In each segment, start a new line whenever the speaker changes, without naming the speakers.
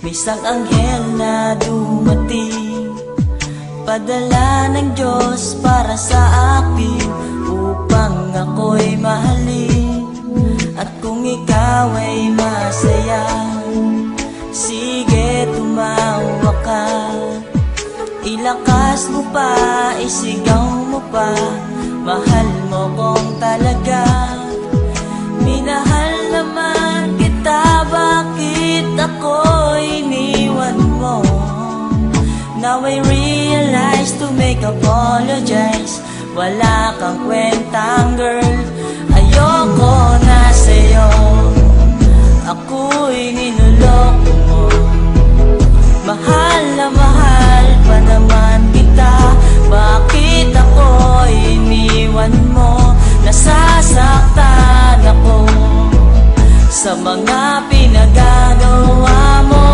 Isang anghel na dumating, padala ng Diyos para sa akin, upang ako'y mahalin. At kung ikaw ay masaya, sige tumawa ka. Ilakas mo pa, isigaw mo pa, mahal mo kong talaga. Minahal naman kita, bakit ako iniwan mo? Now I realize to make apologize, wala kang kwentang girl, ayoko na sa'yo. Ako'y niloloko mo, mahal na mahal pa naman kita, bakit ako iniwan mo? Nasasaktan ako sa mga pinagagawa mo.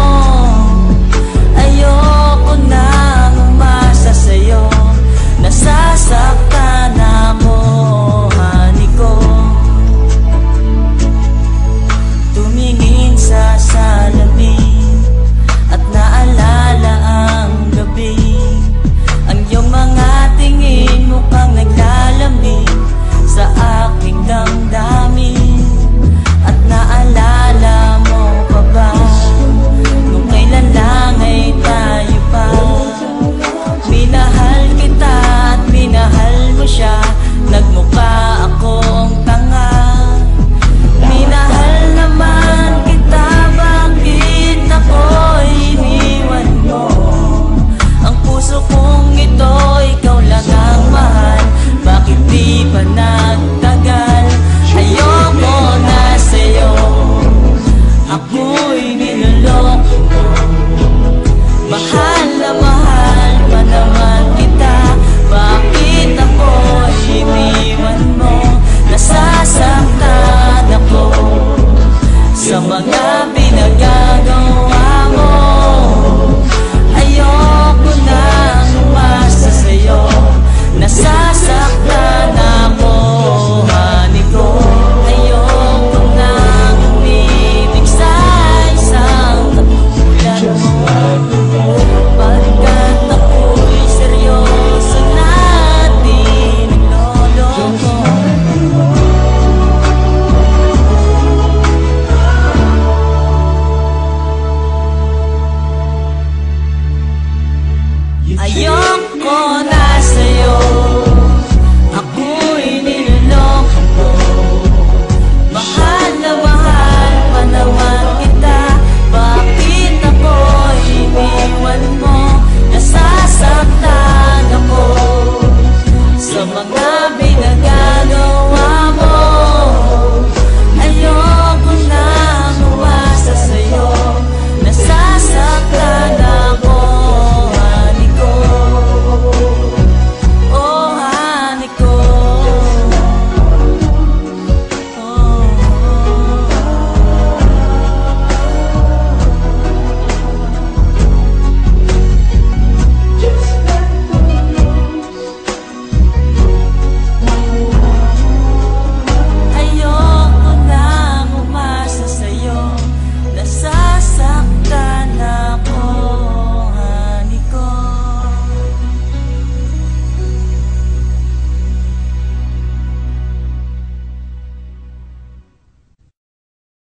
Ayoko nang umasa sa'yo, nasasaktan ako, honey ko. Tumingin sa salamin at naalala ang gabi, ang iyong mga tingin mukhang naglalamig sa aking damdamin. At naalala mo pa ba nung kailan lang ay tayo pa? Minahal kita at minahal mo siya, nagmukha akong tanga. Minahal naman kita, bakit ako iniwan mo? Ang puso kong ito, ikaw lang ang mahal, bakit di pa nagtagal? Ayoko na sa'yo, ako'y niloloko mo. Mahal na mahal pa naman kita, bakit ako iniwan mo? Nasasaktan ako sa mga pinagagawa mo. Ayoko nang umasa sa'yo, nasasaktan ako, honey ko. Ayoko nang umibig sa isang katulad mo, pagkat ako'y seryoso na di nagloloko. Ayoko na